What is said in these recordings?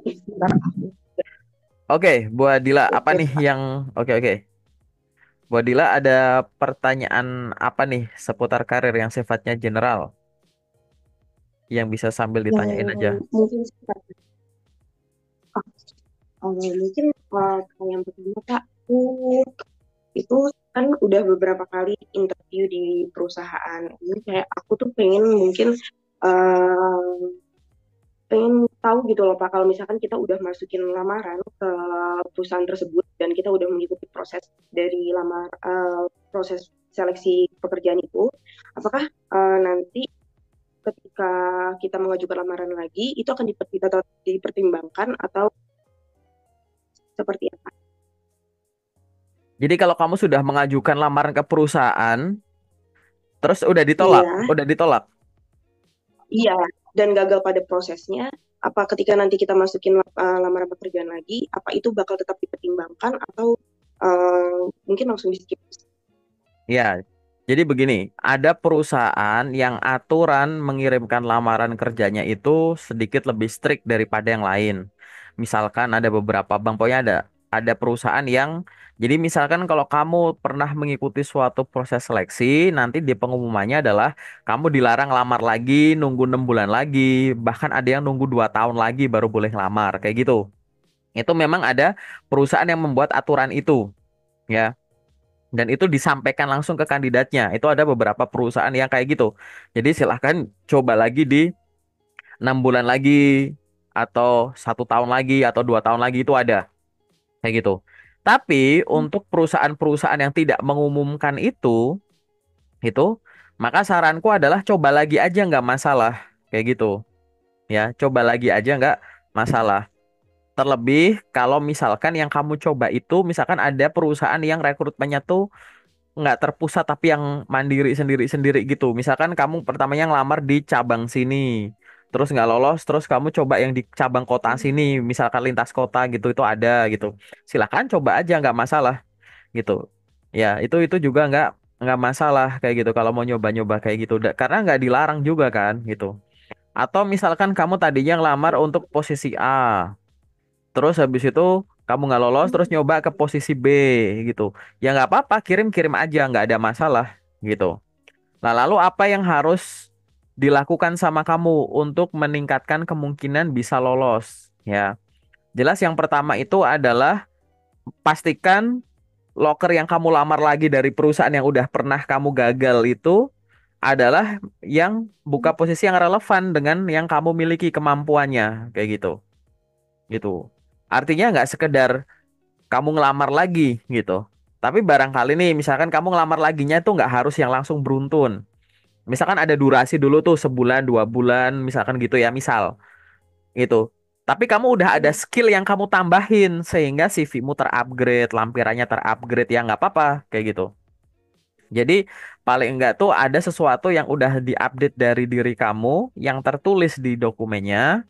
Sebentar aku Oke, Bu Adila, apa cek. nih yang oke oke. Bu Adila ada pertanyaan apa nih seputar karir yang sifatnya general yang bisa sambil ditanyain aja. Yang mungkin seperti mungkin yang pertama Kak, aku itu kan udah beberapa kali interview di perusahaan ini, kayak aku tuh pengen mungkin eh, pengen tahu gitu loh Pak, kalau misalkan kita udah masukin lamaran ke perusahaan tersebut dan kita udah mengikuti proses dari proses seleksi pekerjaan itu, apakah nanti ketika kita mengajukan lamaran lagi itu akan dipertimbangkan atau seperti apa? Jadi kalau kamu sudah mengajukan lamaran ke perusahaan, terus Iya, udah ditolak. iya, dan gagal pada prosesnya, apa ketika nanti kita masukin lamaran pekerjaan lagi, apa itu bakal tetap dipertimbangkan atau mungkin langsung di skip? Ya, jadi begini, ada perusahaan yang aturan mengirimkan lamaran kerjanya itu sedikit lebih strict daripada yang lain. Misalkan ada beberapa bank, pokoknya ada perusahaan yang, jadi misalkan kalau kamu pernah mengikuti suatu proses seleksi, nanti di pengumumannya adalah kamu dilarang lamar lagi, nunggu 6 bulan lagi, bahkan ada yang nunggu 2 tahun lagi baru boleh lamar, kayak gitu. Itu memang ada perusahaan yang membuat aturan itu, ya. Dan itu disampaikan langsung ke kandidatnya. Itu ada beberapa perusahaan yang kayak gitu. Jadi silahkan coba lagi di 6 bulan lagi atau 1 tahun lagi atau 2 tahun lagi itu ada kayak gitu. Tapi untuk perusahaan-perusahaan yang tidak mengumumkan itu maka saranku adalah coba lagi aja nggak masalah kayak gitu. Ya, coba lagi aja nggak masalah. Terlebih kalau misalkan yang kamu coba itu misalkan ada perusahaan yang rekrutmennya tuh nggak terpusat tapi yang mandiri sendiri-sendiri gitu. Misalkan kamu pertamanya ngelamar di cabang sini, terus nggak lolos, terus kamu coba yang di cabang kota sini, misalkan lintas kota gitu itu ada gitu. Silakan coba aja nggak masalah gitu. Ya itu juga nggak masalah kayak gitu kalau mau nyoba-nyoba kayak gitu. Karena nggak dilarang juga kan gitu. Atau misalkan kamu tadinya ngelamar untuk posisi A, terus habis itu kamu nggak lolos, terus nyoba ke posisi B gitu. Ya nggak apa-apa, kirim-kirim aja, nggak ada masalah gitu. Nah, lalu apa yang harus dilakukan sama kamu untuk meningkatkan kemungkinan bisa lolos? Ya, jelas yang pertama itu adalah pastikan loker yang kamu lamar lagi dari perusahaan yang udah pernah kamu gagal itu adalah yang buka posisi yang relevan dengan yang kamu miliki kemampuannya, kayak gitu. Gitu. Artinya nggak sekedar kamu ngelamar lagi gitu. Tapi barangkali nih, misalkan kamu ngelamar laginya tuh nggak harus yang langsung beruntun. Misalkan ada durasi dulu tuh 1 bulan, 2 bulan, misalkan gitu ya, misal gitu. Tapi kamu udah ada skill yang kamu tambahin sehingga CV-mu terupgrade, lampirannya terupgrade ya nggak apa-apa kayak gitu. Jadi paling enggak tuh ada sesuatu yang udah diupdate dari diri kamu yang tertulis di dokumennya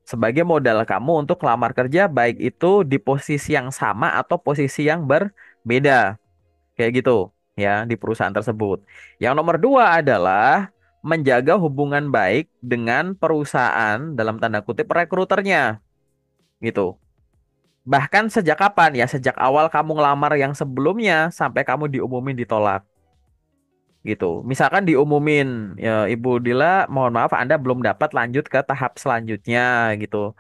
sebagai modal kamu untuk lamar kerja baik itu di posisi yang sama atau posisi yang berbeda kayak gitu ya di perusahaan tersebut. Yang nomor dua adalah menjaga hubungan baik dengan perusahaan dalam tanda kutip rekruternya gitu. Bahkan sejak kapan ya? Sejak awal kamu ngelamar yang sebelumnya sampai kamu diumumin ditolak gitu. Misalkan diumumin ya Ibu Dila, mohon maaf Anda belum dapat lanjut ke tahap selanjutnya gitu.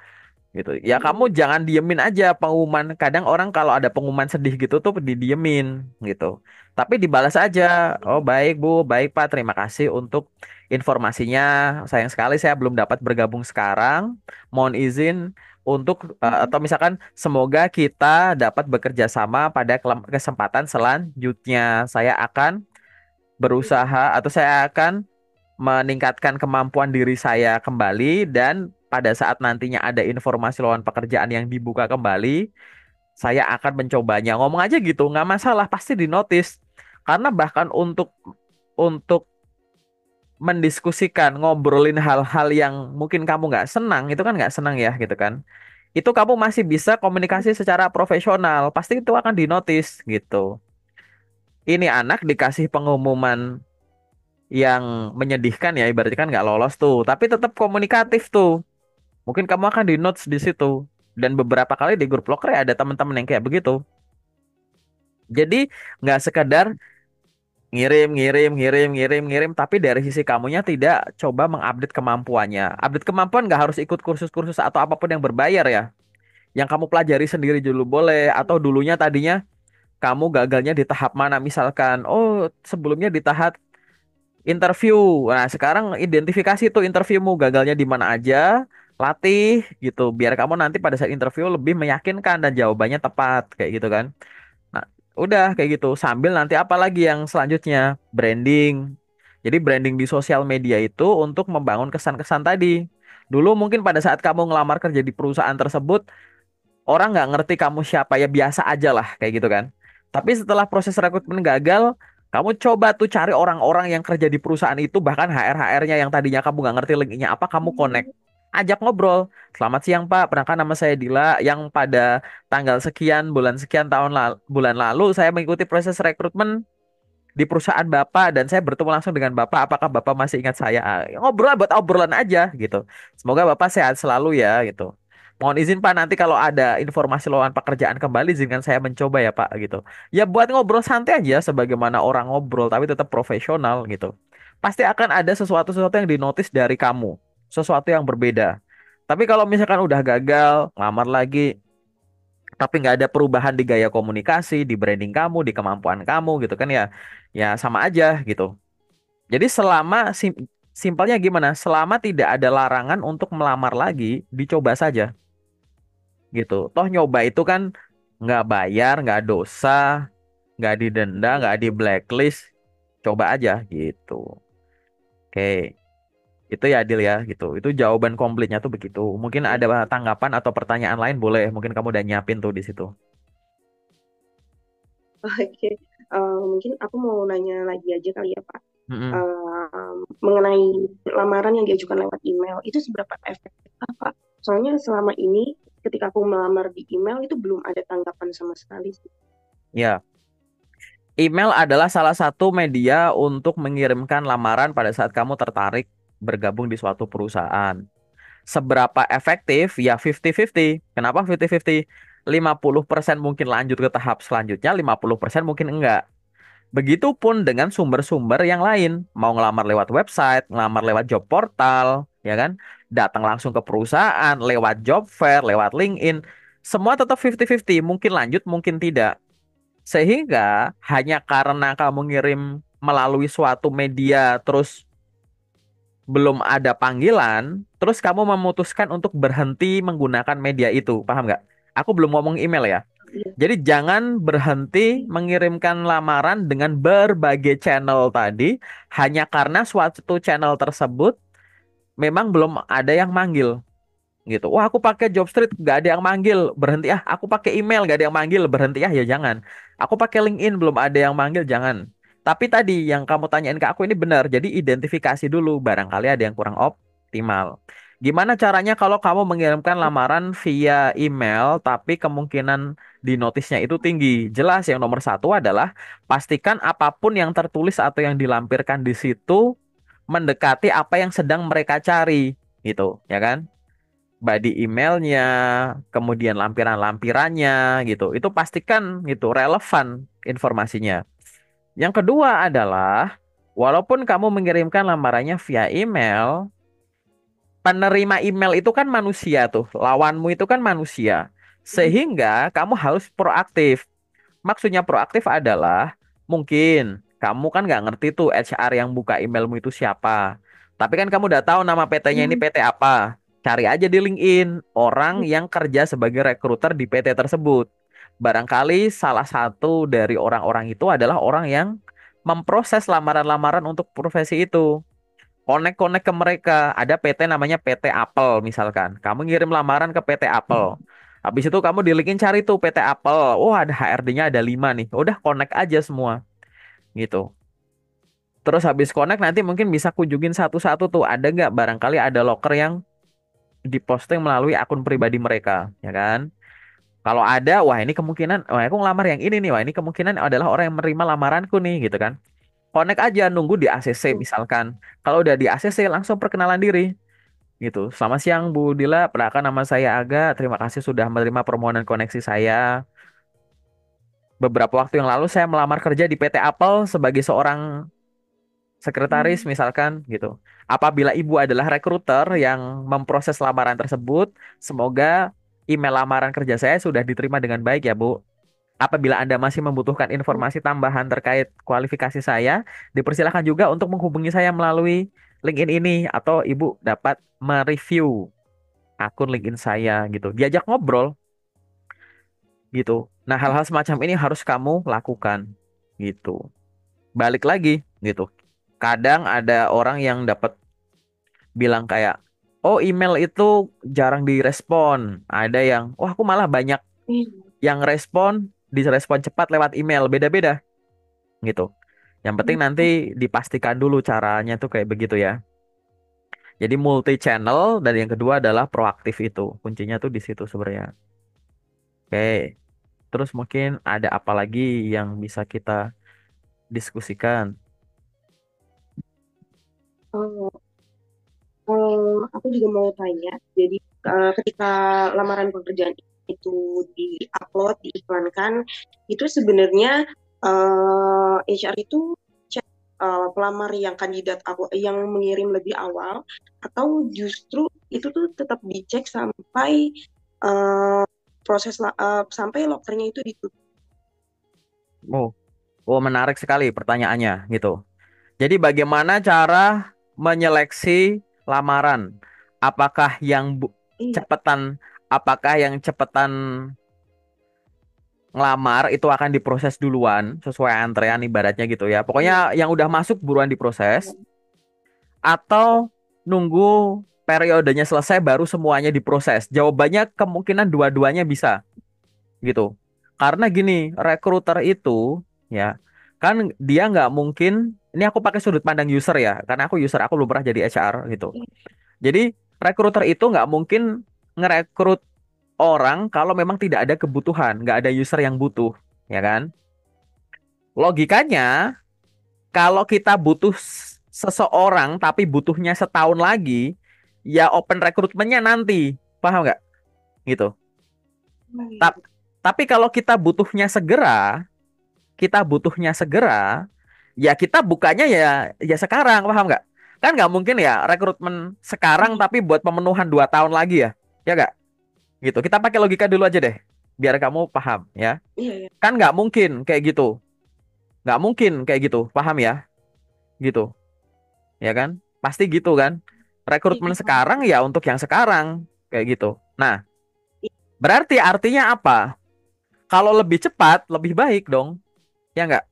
Gitu. Ya kamu jangan diemin aja pengumuman. Kadang orang kalau ada pengumuman sedih gitu tuh didiemin gitu. Tapi dibalas aja. Oh baik Bu, baik Pak, terima kasih untuk informasinya. Sayang sekali saya belum dapat bergabung sekarang. Mohon izin untuk atau misalkan semoga kita dapat bekerja sama pada kesempatan selanjutnya. Saya akan berusaha atau saya akan meningkatkan kemampuan diri saya kembali dan pada saat nantinya ada informasi lowongan pekerjaan yang dibuka kembali, saya akan mencobanya. Ngomong aja gitu, nggak masalah, pasti dinotis. Karena bahkan untuk mendiskusikan, ngobrolin hal-hal yang mungkin kamu nggak senang, itu kan nggak senang ya gitu kan. Itu kamu masih bisa komunikasi secara profesional, pasti itu akan dinotis gitu. Ini anak dikasih pengumuman yang menyedihkan ya ibaratnya kan nggak lolos tuh tapi tetap komunikatif tuh Mungkin kamu akan di notes di situ. Dan beberapa kali di grup loker ya ada teman-teman yang kayak begitu. Jadi nggak sekedar ngirim, ngirim, ngirim, ngirim, ngirim, tapi dari sisi kamunya tidak coba mengupdate kemampuannya. Update kemampuan nggak harus ikut kursus-kursus atau apapun yang berbayar ya. Yang kamu pelajari sendiri dulu boleh, atau dulunya tadinya kamu gagalnya di tahap mana, misalkan, oh sebelumnya di tahap interview. Nah, sekarang identifikasi tuh interviewmu gagalnya di mana aja, latih gitu, biar kamu nanti pada saat interview lebih meyakinkan dan jawabannya tepat kayak gitu kan. Nah, udah kayak gitu. Sambil nanti apa lagi yang selanjutnya? Branding. Jadi branding di sosial media itu untuk membangun kesan-kesan tadi. Dulu mungkin pada saat kamu ngelamar kerja di perusahaan tersebut, orang nggak ngerti kamu siapa, ya biasa aja lah kayak gitu kan. Tapi setelah proses rekrutmen gagal, kamu coba tuh cari orang-orang yang kerja di perusahaan itu, bahkan HR-HR-nya yang tadinya kamu nggak ngerti linknya apa, kamu connect. Ajak ngobrol. Selamat siang Pak, perkenalkan nama saya Dila yang pada tanggal sekian, bulan sekian bulan lalu saya mengikuti proses rekrutmen di perusahaan Bapak dan saya bertemu langsung dengan Bapak. Apakah Bapak masih ingat saya? Ah, ngobrol buat obrolan aja gitu. Semoga Bapak sehat selalu ya gitu. Mohon izin Pak, nanti kalau ada informasi lowongan pekerjaan kembali izinkan saya mencoba ya Pak gitu. Ya buat ngobrol santai aja sebagaimana orang ngobrol tapi tetap profesional gitu. Pasti akan ada sesuatu-sesuatu yang dinotis dari kamu, sesuatu yang berbeda. Tapi kalau misalkan udah gagal, ngelamar lagi, tapi nggak ada perubahan di gaya komunikasi, di branding kamu, di kemampuan kamu gitu kan ya, ya sama aja gitu. Jadi simpelnya gimana? Selama tidak ada larangan untuk melamar lagi, dicoba saja gitu. Toh nyoba itu kan nggak bayar, nggak dosa, nggak didenda, nggak di blacklist, coba aja gitu. Oke, itu ya Adil ya gitu. Itu jawaban komplitnya tuh begitu. Mungkin ada tanggapan atau pertanyaan lain boleh. Mungkin kamu udah nyiapin tuh di situ. Oke, mungkin aku mau nanya lagi aja kali ya Pak. Mm-mm. Mengenai lamaran yang diajukan lewat email, itu seberapa efektif Pak? Soalnya selama ini ketika aku melamar di email itu belum ada tanggapan sama sekali sih. Ya. Email adalah salah satu media untuk mengirimkan lamaran pada saat kamu tertarik bergabung di suatu perusahaan. Seberapa efektif? Ya 50-50. Kenapa 50-50? 50% mungkin lanjut ke tahap selanjutnya, 50% mungkin enggak. Begitupun dengan sumber-sumber yang lain. Mau ngelamar lewat website, ngelamar lewat job portal, ya kan? Datang langsung ke perusahaan, lewat job fair, lewat LinkedIn. Semua tetap 50-50. Mungkin lanjut, mungkin tidak. Sehingga hanya karena kamu ngirim melalui suatu media terus belum ada panggilan, terus kamu memutuskan untuk berhenti menggunakan media itu, paham nggak? Aku belum ngomong email ya. Iya. Jadi jangan berhenti mengirimkan lamaran dengan berbagai channel tadi hanya karena suatu channel tersebut memang belum ada yang manggil gitu. Wah, aku pakai Jobstreet nggak ada yang manggil, berhenti ah. Aku pakai email nggak ada yang manggil, berhenti ah, ya jangan. Aku pakai LinkedIn belum ada yang manggil, jangan. Tapi tadi yang kamu tanyain ke aku ini benar. Jadi identifikasi dulu, barangkali ada yang kurang optimal. Gimana caranya kalau kamu mengirimkan lamaran via email, tapi kemungkinan di notisnya itu tinggi? Jelas yang nomor satu adalah pastikan apapun yang tertulis atau yang dilampirkan di situ mendekati apa yang sedang mereka cari, gitu, ya kan? Body emailnya, kemudian lampiran-lampirannya gitu. Itu pastikan gitu relevan informasinya. Yang kedua adalah walaupun kamu mengirimkan lamarannya via email, penerima email itu kan manusia tuh, lawanmu itu kan manusia. Sehingga kamu harus proaktif. Maksudnya proaktif adalah mungkin kamu kan nggak ngerti tuh HR yang buka emailmu itu siapa. Tapi kan kamu udah tahu nama PT-nya ini Hmm. PT apa. Cari aja di LinkedIn orang yang kerja sebagai rekruter di PT tersebut. Barangkali salah satu dari orang-orang itu adalah orang yang memproses lamaran-lamaran untuk profesi itu. Connect-connect ke mereka. Ada PT namanya PT Apple misalkan. Kamu ngirim lamaran ke PT Apple. Habis itu kamu di LinkedIn cari tuh PT Apple. Oh ada HRD-nya ada 5 nih. Udah connect aja semua gitu. Terus habis connect nanti mungkin bisa kunjungin satu-satu tuh. Ada nggak barangkali ada loker yang diposting melalui akun pribadi mereka. Ya kan? Kalau ada, wah ini kemungkinan, wah aku ngelamar yang ini nih. Wah ini kemungkinan adalah orang yang menerima lamaranku nih gitu kan. Connect aja nunggu di ACC misalkan. Kalau udah di ACC langsung perkenalan diri. gitu. Selamat siang Bu Dila, perkenalkan nama saya Aga. Terima kasih sudah menerima permohonan koneksi saya. Beberapa waktu yang lalu saya melamar kerja di PT Apple sebagai seorang sekretaris Hmm. misalkan gitu. Apabila Ibu adalah rekruter yang memproses lamaran tersebut, semoga email lamaran kerja saya sudah diterima dengan baik ya Bu. Apabila Anda masih membutuhkan informasi tambahan terkait kualifikasi saya, dipersilakan juga untuk menghubungi saya melalui LinkedIn ini atau Ibu dapat mereview akun LinkedIn saya gitu. Diajak ngobrol gitu. Nah, hal-hal semacam ini harus kamu lakukan gitu. Balik lagi gitu. Kadang ada orang yang dapat bilang kayak, "Oh, email itu jarang direspon." Ada yang, "Wah, aku malah banyak Iya. yang respon, direspon cepat lewat email." Beda-beda gitu. Yang penting nanti dipastikan dulu caranya tuh kayak begitu ya. Jadi multi channel dan yang kedua adalah proaktif itu. Kuncinya tuh di situ sebenarnya. Oke, terus mungkin ada apa lagi yang bisa kita diskusikan? Oh, aku juga mau tanya. Jadi ketika lamaran pekerjaan itu diupload, diiklankan, itu sebenarnya HR itu cek pelamar yang kandidat yang mengirim lebih awal, atau justru itu tuh tetap dicek sampai eh, sampai lokernya itu ditutup. Oh, oh menarik sekali pertanyaannya gitu. Jadi bagaimana cara menyeleksi lamaran? Apakah yang Iya. cepetan, apakah yang cepetan ngelamar itu akan diproses duluan sesuai antrean ibaratnya gitu ya. Pokoknya Iya. yang udah masuk buruan diproses atau nunggu periodenya selesai baru semuanya diproses. Jawabannya kemungkinan dua-duanya bisa gitu. Karena gini, rekruter itu ya kan dia nggak mungkin. Ini aku pakai sudut pandang user ya, karena aku user aku belum pernah jadi HR gitu. Jadi rekruter itu nggak mungkin ngerekrut orang kalau memang tidak ada kebutuhan, nggak ada user yang butuh, ya kan? Logikanya, kalau kita butuh seseorang tapi butuhnya setahun lagi, ya open rekrutmennya nanti, paham nggak? Gitu. Iya. Ta- Tapi kalau kita butuhnya segera, ya kita bukanya ya sekarang, paham nggak? Kan nggak mungkin ya rekrutmen sekarang Iya. tapi buat pemenuhan 2 tahun lagi ya nggak? Gitu. Kita pakai logika dulu aja deh, biar kamu paham ya. Iya. Iya. Kan nggak mungkin kayak gitu, nggak mungkin kayak gitu, paham ya? Gitu, ya kan? Pasti gitu kan? Rekrutmen Iya. sekarang ya untuk yang sekarang kayak gitu. Nah, berarti artinya apa? Kalau lebih cepat, lebih baik dong, ya nggak?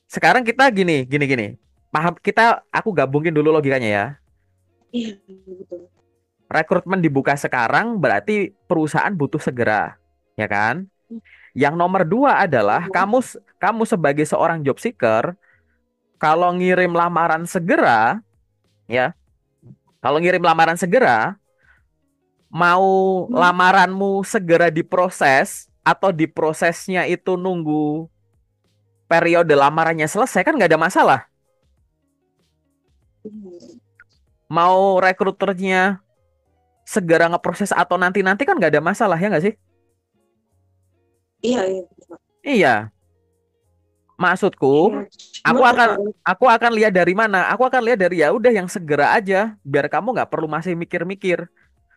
Sekarang kita gini, gini, gini. Paham kita, aku gabungin dulu logikanya ya. Iya, betul. Rekrutmen dibuka sekarang berarti perusahaan butuh segera, ya kan? Yang nomor dua adalah Iya. kamu sebagai seorang job seeker, kalau ngirim lamaran segera, ya, kalau ngirim lamaran segera, mau Hmm. lamaranmu segera diproses atau diprosesnya itu nunggu periode lamarannya selesai kan nggak ada masalah. Iya. Mau rekruternya segera ngeproses atau nanti-nanti kan nggak ada masalah ya nggak sih? Iya, iya, betul. Iya, maksudku, Iya. aku Cuma akan aku akan lihat dari mana? Aku akan lihat dari ya udah yang segera aja, biar kamu nggak perlu masih mikir-mikir.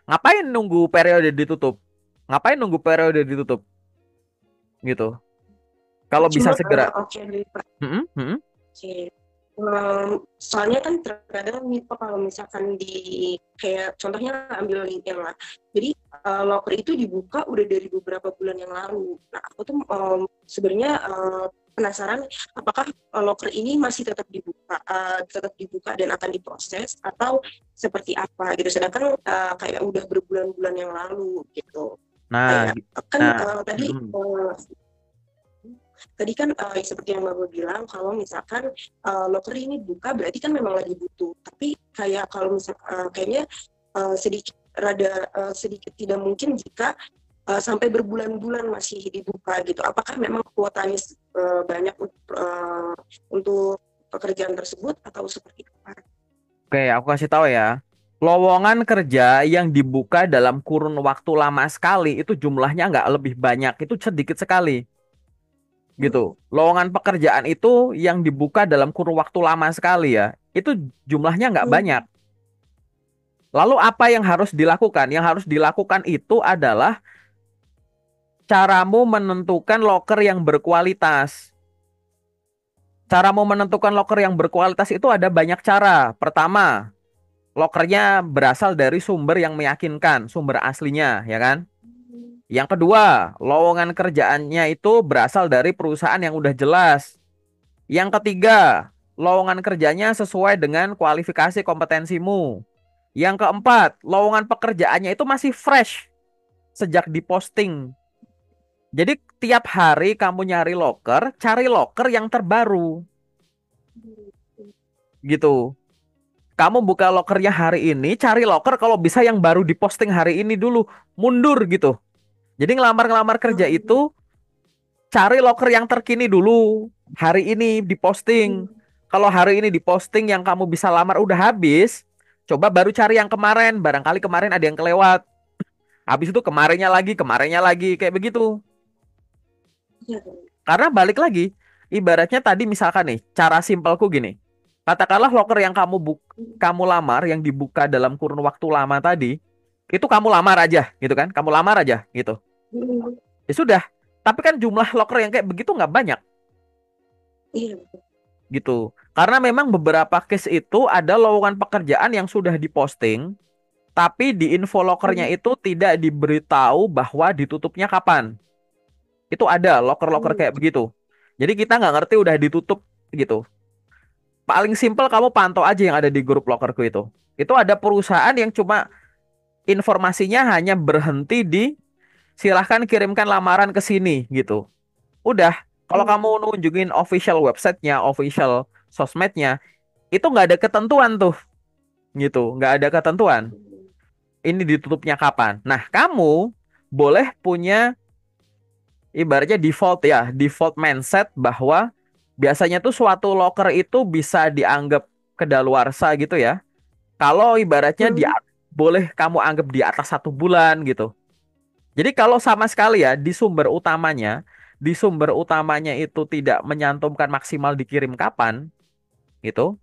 Ngapain nunggu periode ditutup? Ngapain nunggu periode ditutup? Gitu. Kalau bisa cuma segera. oke dari Pak. Mm-mm, mm-mm. Oke. Soalnya kan terkadang nih Pak, kalau misalkan di kayak contohnya ambil LinkedIn lah. Jadi loker itu dibuka udah dari beberapa bulan yang lalu. Nah, aku tuh sebenarnya penasaran apakah loker ini masih tetap dibuka dan akan diproses atau seperti apa gitu. Sedangkan kayak udah berbulan-bulan yang lalu gitu. Nah, Kayak kan nah, tadi mm-mm. Tadi kan seperti yang Bapak bilang, kalau misalkan loker ini buka, berarti kan memang lagi butuh. Tapi kayak kalau misalkan kayaknya sedikit tidak mungkin jika sampai berbulan-bulan masih dibuka gitu. Apakah memang kuotanya banyak untuk pekerjaan tersebut atau seperti apa? Oke, aku kasih tahu ya. Lowongan kerja yang dibuka dalam kurun waktu lama sekali itu jumlahnya nggak lebih banyak, itu sedikit sekali gitu. Lowongan pekerjaan itu yang dibuka dalam kurun waktu lama sekali ya, itu jumlahnya nggak banyak. Lalu apa yang harus dilakukan? Yang harus dilakukan itu adalah caramu menentukan loker yang berkualitas. Caramu menentukan loker yang berkualitas itu ada banyak cara. Pertama, lokernya berasal dari sumber yang meyakinkan, sumber aslinya, ya kan? Yang kedua, lowongan kerjaannya itu berasal dari perusahaan yang udah jelas. Yang ketiga, lowongan kerjanya sesuai dengan kualifikasi kompetensimu. Yang keempat, lowongan pekerjaannya itu masih fresh sejak diposting. Jadi tiap hari kamu nyari loker, cari loker yang terbaru gitu. Kamu buka lokernya hari ini, cari loker kalau bisa yang baru diposting hari ini dulu, mundur gitu. Jadi ngelamar-ngelamar kerja itu cari loker yang terkini dulu, hari ini diposting. Kalau hari ini diposting yang kamu bisa lamar udah habis, coba baru cari yang kemarin, barangkali kemarin ada yang kelewat. Habis itu kemarinnya lagi, kayak begitu. Karena balik lagi, ibaratnya tadi misalkan nih, cara simpelku gini. Katakanlah loker yang kamu lamar, yang dibuka dalam kurun waktu lama tadi, itu kamu lamar aja, gitu kan? Kamu lamar aja, gitu. Ya sudah. Tapi kan jumlah loker yang kayak begitu nggak banyak, Iya. gitu. Karena memang beberapa case itu ada lowongan pekerjaan yang sudah diposting, tapi di info lokernya itu tidak diberitahu bahwa ditutupnya kapan. Itu ada loker-loker kayak begitu. Jadi kita nggak ngerti udah ditutup gitu. Paling simpel kamu pantau aja yang ada di grup lokerku itu. Itu ada perusahaan yang cuma informasinya hanya berhenti di silahkan kirimkan lamaran ke sini gitu. Udah, kalau kamu nunjukin official websitenya, official sosmednya, itu nggak ada ketentuan tuh gitu, nggak ada ketentuan. Ini ditutupnya kapan? Nah, kamu boleh punya ibaratnya default ya, default mindset bahwa biasanya tuh suatu loker itu bisa dianggap kedaluarsa gitu ya. Kalau ibaratnya boleh kamu anggap di atas 1 bulan gitu. Jadi kalau sama sekali ya di sumber utamanya itu tidak menyantumkan maksimal dikirim kapan gitu,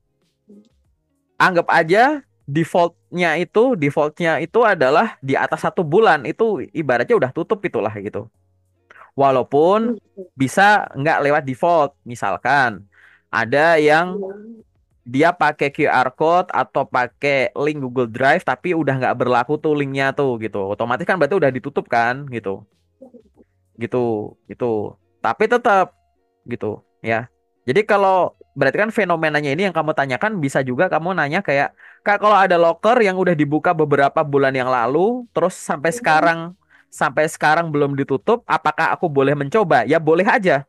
anggap aja defaultnya itu adalah di atas 1 bulan itu ibaratnya udah tutup itulah gitu. Walaupun bisa nggak lewat default, misalkan ada yang dia pakai QR code atau pakai link Google Drive tapi udah nggak berlaku tuh linknya tuh gitu. Otomatis kan berarti udah ditutup kan gitu. Gitu, gitu. Tapi tetap gitu ya. Jadi kalau berarti kan fenomenanya ini yang kamu tanyakan bisa juga kamu nanya kayak Kak kalau ada loker yang udah dibuka beberapa bulan yang lalu terus sampai sekarang belum ditutup, apakah aku boleh mencoba? Ya boleh aja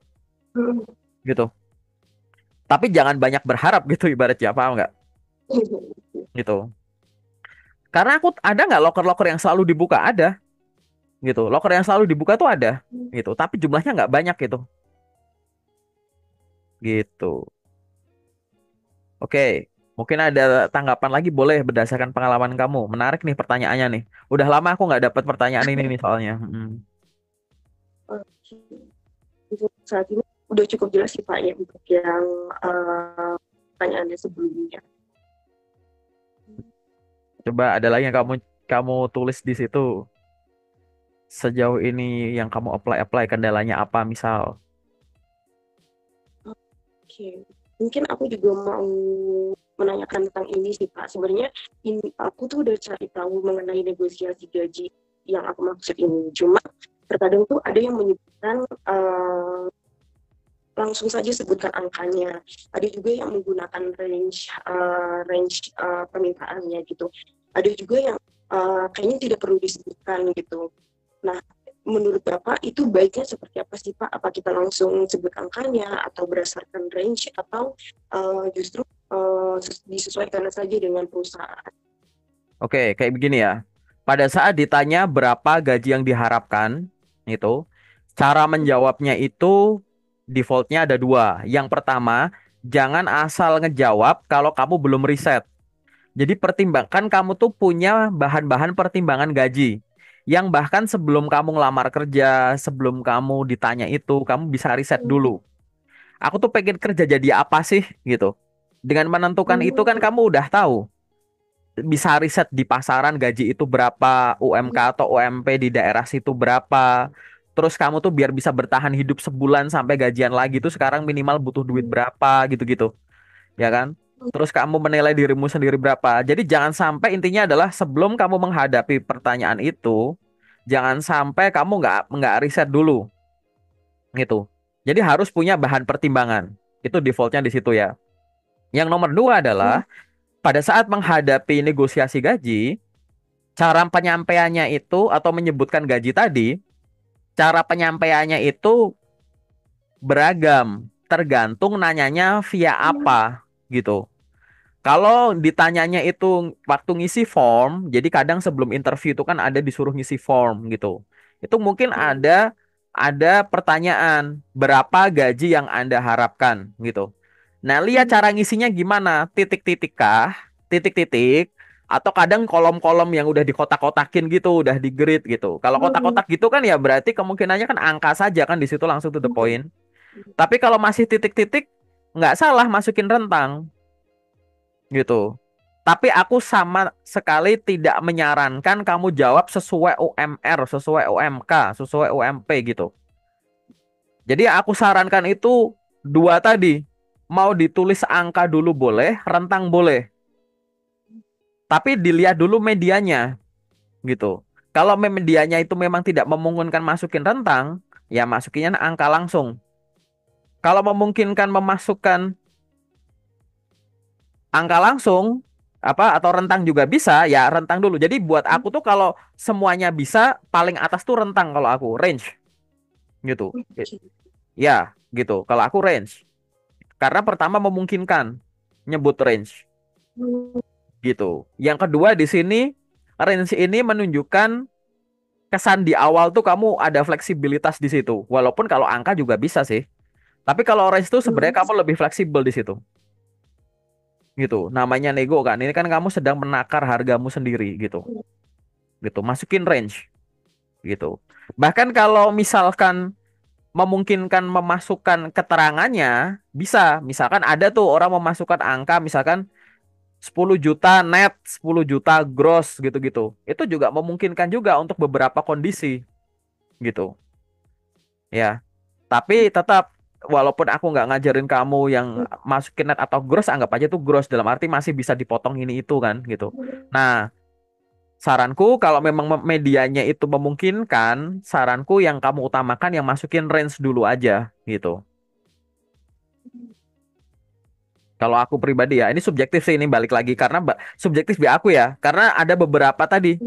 gitu. Tapi jangan banyak berharap gitu ibaratnya, paham nggak? Gitu. Karena aku ada nggak loker-loker yang selalu dibuka? Ada gitu. Loker yang selalu dibuka tuh ada gitu. Tapi jumlahnya nggak banyak gitu. Gitu. Oke. Mungkin ada tanggapan lagi boleh berdasarkan pengalaman kamu. Menarik nih pertanyaannya nih. Udah lama aku nggak dapat pertanyaan ini nih soalnya. Untuk saat ini udah cukup jelas sih Pak ya untuk yang pertanyaannya sebelumnya. Coba ada lagi yang kamu kamu tulis di situ. Sejauh ini yang kamu apply kendalanya apa misal? Oke, mungkin aku juga mau menanyakan tentang ini sih Pak. Sebenarnya ini aku tuh udah cari tahu mengenai negosiasi gaji yang aku maksud ini. Cuma terkadang tuh ada yang menyebutkan langsung saja sebutkan angkanya. Ada juga yang menggunakan range permintaannya gitu. Ada juga yang kayaknya tidak perlu disebutkan gitu. Nah, menurut Bapak itu baiknya seperti apa sih Pak? Apa kita langsung sebut angkanya atau berdasarkan range atau justru disesuaikan saja dengan perusahaan? Oke, kayak begini ya. Pada saat ditanya berapa gaji yang diharapkan, itu cara menjawabnya itu defaultnya ada dua. Yang pertama, jangan asal ngejawab kalau kamu belum riset. Jadi pertimbangkan kamu tuh punya bahan-bahan pertimbangan gaji yang bahkan sebelum kamu ngelamar kerja, sebelum kamu ditanya itu, kamu bisa riset dulu. Aku tuh pengen kerja jadi apa sih gitu. Dengan menentukan itu kan kamu udah tahu bisa riset di pasaran gaji itu berapa, UMK atau UMP di daerah situ berapa. Terus kamu tuh biar bisa bertahan hidup sebulan sampai gajian lagi tuh sekarang minimal butuh duit berapa gitu-gitu, ya kan? Terus kamu menilai dirimu sendiri berapa. Jadi jangan sampai intinya adalah sebelum kamu menghadapi pertanyaan itu, jangan sampai kamu nggak riset dulu gitu. Jadi harus punya bahan pertimbangan. Itu defaultnya di situ ya. Yang nomor dua adalah pada saat menghadapi negosiasi gaji, cara penyampaiannya itu atau menyebutkan gaji tadi, cara penyampaiannya itu beragam, tergantung nanyanya via apa gitu. Kalau ditanyanya itu waktu ngisi form, jadi kadang sebelum interview itu kan ada disuruh ngisi form gitu. Itu mungkin ada pertanyaan berapa gaji yang Anda harapkan gitu. Nah, lihat cara ngisinya gimana? Titik-titik kah? Titik-titik atau kadang kolom-kolom yang udah dikotak-kotakin gitu, udah di grid gitu. Kalau kotak-kotak gitu kan ya berarti kemungkinannya kan angka saja kan di situ langsung to the point. Tapi kalau masih titik-titik nggak salah masukin rentang gitu. Tapi aku sama sekali tidak menyarankan kamu jawab sesuai UMR, sesuai UMK, sesuai UMP gitu. Jadi aku sarankan itu dua tadi. Mau ditulis angka dulu boleh, rentang boleh. Tapi dilihat dulu medianya gitu. Kalau medianya itu memang tidak memungkinkan masukin rentang, ya masukinnya angka langsung. Kalau memungkinkan memasukkan angka langsung apa atau rentang juga bisa ya rentang dulu. Jadi buat aku tuh kalau semuanya bisa paling atas tuh rentang kalau aku range gitu. Ya gitu. Kalau aku range karena pertama memungkinkan nyebut range gitu. Yang kedua di sini range ini menunjukkan kesan di awal tuh kamu ada fleksibilitas di situ. Walaupun kalau angka juga bisa sih. Tapi kalau range tuh sebenarnya kamu lebih fleksibel di situ. Gitu. Namanya nego kan. Ini kan kamu sedang menakar hargamu sendiri gitu. Gitu. Masukin range gitu. Bahkan kalau misalkan memungkinkan memasukkan keterangannya, bisa. Misalkan ada tuh orang memasukkan angka misalkan 10 juta net, 10 juta gross gitu-gitu. Itu juga memungkinkan juga untuk beberapa kondisi gitu. Ya. Tapi tetap walaupun aku nggak ngajarin kamu yang masukin net atau gross, anggap aja tuh gross dalam arti masih bisa dipotong ini itu kan gitu. Nah, saranku kalau memang medianya itu memungkinkan, saranku yang kamu utamakan yang masukin range dulu aja gitu. Kalau aku pribadi ya, ini subjektif sih ini balik lagi karena subjektif di aku ya, karena ada beberapa tadi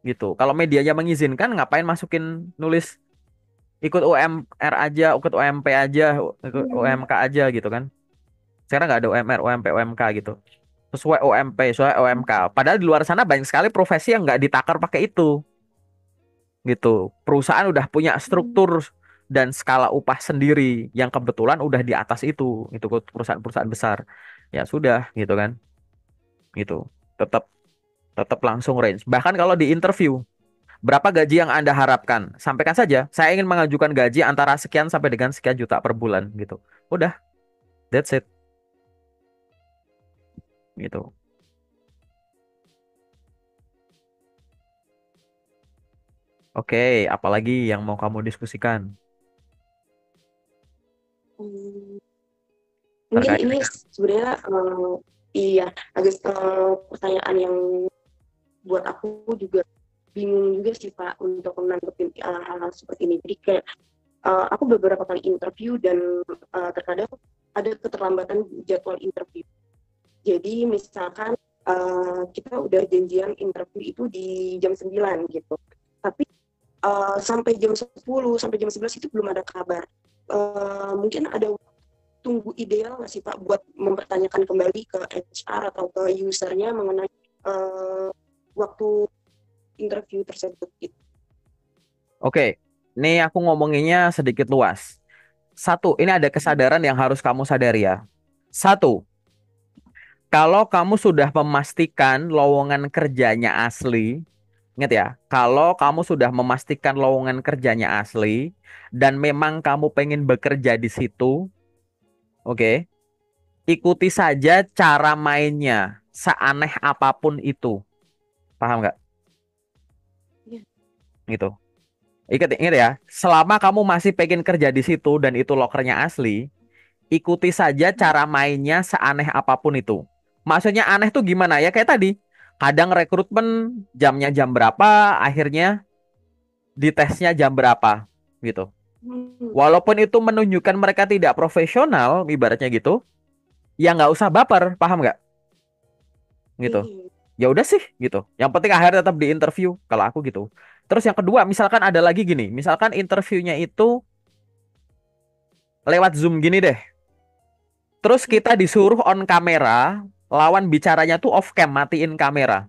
gitu. Kalau medianya mengizinkan, ngapain masukin nulis ikut UMR aja, ikut UMP aja, ikut UMK aja gitu kan? Sekarang nggak ada UMR, UMP, UMK gitu. Sesuai UMP, sesuai UMK. Padahal di luar sana banyak sekali profesi yang nggak ditakar pakai itu gitu. Perusahaan udah punya struktur dan skala upah sendiri yang kebetulan udah di atas itu perusahaan-perusahaan besar. Ya sudah gitu kan, gitu. Tetap tetap langsung range. Bahkan kalau di interview, berapa gaji yang Anda harapkan? Sampaikan saja, saya ingin mengajukan gaji antara sekian sampai dengan sekian juta per bulan gitu. Udah, that's it gitu. Oke, apalagi yang mau kamu diskusikan Hmm, mungkin terkait ini dengan sebenarnya iya agak pertanyaan yang buat aku juga bingung juga sih Pak untuk menanggapi hal-hal seperti ini. Jadi kayak aku beberapa kali interview dan terkadang ada keterlambatan jadwal interview. Jadi misalkan kita udah janjian interview itu di jam 9 gitu. Tapi sampai jam 10 sampai jam 11 itu belum ada kabar. Mungkin ada tunggu ideal nggak sih Pak buat mempertanyakan kembali ke HR atau ke usernya mengenai waktu interview tersebut gitu. Oke, ini aku ngomonginnya sedikit luas. Satu, ini ada kesadaran yang harus kamu sadari ya. Satu, Kalau kamu sudah memastikan lowongan kerjanya asli, ingat ya, kalau kamu sudah memastikan lowongan kerjanya asli dan memang kamu pengen bekerja di situ, oke, ikuti saja cara mainnya, seaneh apapun itu. Paham nggak? Iya. Gitu. Ingat ya, selama kamu masih pengen kerja di situ dan itu lokernya asli, ikuti saja cara mainnya seaneh apapun itu. Maksudnya aneh tuh gimana ya? Kayak tadi, kadang rekrutmen jamnya jam berapa, akhirnya di tesnya jam berapa, gitu. Hmm. Walaupun itu menunjukkan mereka tidak profesional, ibaratnya gitu, ya nggak usah baper, paham nggak? Gitu. Iya. Ya udah sih, gitu. Yang penting akhirnya tetap di interview, kalau aku gitu. Terus yang kedua, misalkan ada lagi gini, misalkan interviewnya itu lewat Zoom gini deh. Terus kita disuruh on kamera, lawan bicaranya tuh off cam, matiin kamera.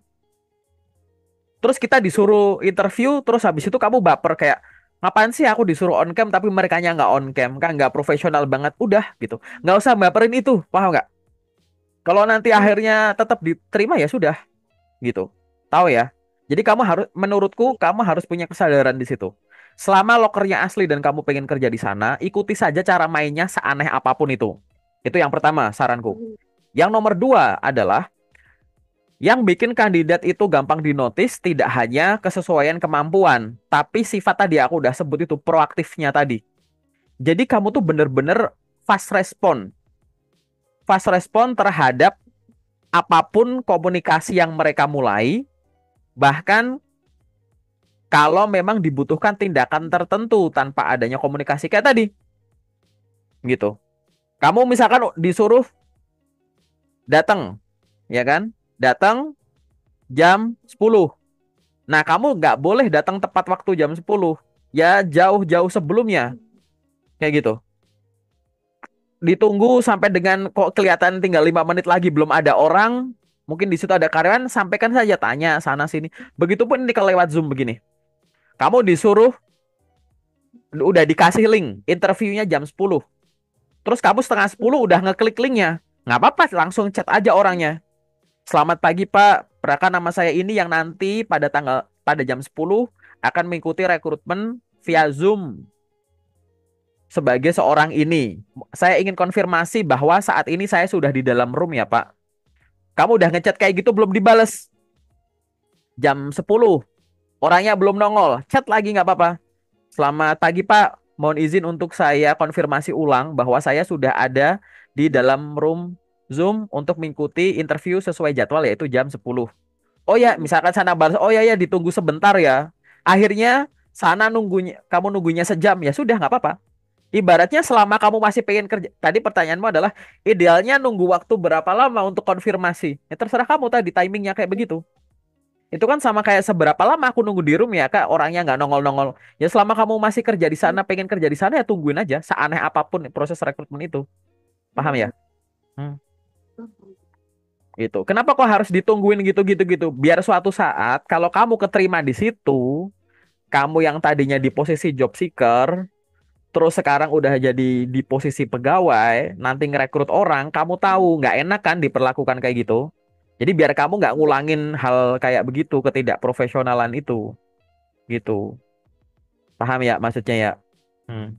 Terus kita disuruh interview, terus habis itu kamu baper kayak, ngapain sih aku disuruh on cam tapi merekanya nggak on cam, kan nggak profesional banget. Udah gitu, nggak usah baperin itu, paham nggak? Kalau nanti Hmm. akhirnya tetap diterima ya sudah, gitu. Tahu ya? Jadi kamu harus, menurutku, kamu harus punya kesadaran di situ. Selama lokernya asli dan kamu pengen kerja di sana, ikuti saja cara mainnya seaneh apapun itu. Itu yang pertama, saranku. Hmm. Yang nomor dua adalah yang bikin kandidat itu gampang dinotis tidak hanya kesesuaian kemampuan, tapi sifat tadi aku udah sebut itu proaktifnya tadi. Jadi kamu tuh bener-bener fast respon, fast respon terhadap apapun komunikasi yang mereka mulai, bahkan kalau memang dibutuhkan tindakan tertentu tanpa adanya komunikasi kayak tadi, gitu. Kamu misalkan disuruh datang, ya kan? Datang jam 10. Nah, kamu nggak boleh datang tepat waktu jam 10. Ya jauh-jauh sebelumnya. Kayak gitu. Ditunggu sampai dengan kok kelihatan tinggal 5 menit lagi belum ada orang. Mungkin di situ ada karyawan, sampaikan saja, tanya sana sini. Begitupun ini kalau lewat Zoom begini. Kamu disuruh, udah dikasih link, interviewnya jam 10. Terus kamu setengah 10 udah ngeklik linknya. Nggak apa-apa, langsung chat aja orangnya. Selamat pagi Pak, perkenalkan nama saya ini yang nanti pada jam 10 akan mengikuti rekrutmen via Zoom sebagai seorang ini. Saya ingin konfirmasi bahwa saat ini saya sudah di dalam room ya Pak. Kamu udah ngechat kayak gitu belum dibales. Jam 10 orangnya belum nongol. Chat lagi nggak apa-apa. Selamat pagi Pak, mohon izin untuk saya konfirmasi ulang bahwa saya sudah ada di dalam room Zoom untuk mengikuti interview sesuai jadwal yaitu jam 10. Oh ya, misalkan sana balas, oh ya ya ditunggu sebentar ya. Akhirnya sana nunggunya, kamu nunggunya sejam ya sudah nggak apa-apa. Ibaratnya selama kamu masih pengen kerja, tadi pertanyaanmu adalah idealnya nunggu waktu berapa lama untuk konfirmasi. Ya terserah kamu tadi timingnya kayak begitu. Itu kan sama kayak seberapa lama aku nunggu di room ya kak, orangnya nggak nongol-nongol. Ya selama kamu masih kerja di sana, pengen kerja di sana ya tungguin aja. Seaneh apapun proses rekrutmen itu. Paham ya? Hmm. Gitu. Kenapa kok harus ditungguin gitu-gitu gitu? Biar suatu saat kalau kamu keterima di situ, kamu yang tadinya di posisi job seeker, terus sekarang udah jadi di posisi pegawai, nanti ngerekrut orang, kamu tahu nggak enak kan diperlakukan kayak gitu. Jadi biar kamu nggak ngulangin hal kayak begitu, ketidakprofesionalan itu, gitu. Paham ya maksudnya ya? Hmm.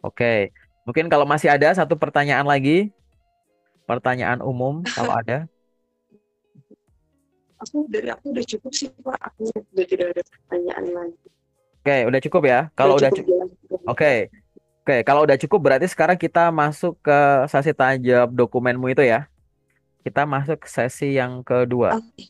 Oke. Mungkin kalau masih ada satu pertanyaan lagi, pertanyaan umum kalau ada. Aku udah cukup sih Pak. Aku udah tidak ada pertanyaan lagi. Oke, udah cukup ya. Udah Kalau udah cukup cukup, jelas. oke. Oke, kalau udah cukup berarti sekarang kita masuk ke sesi tanya jawab dokumenmu itu ya. Kita masuk ke sesi yang kedua. Oke.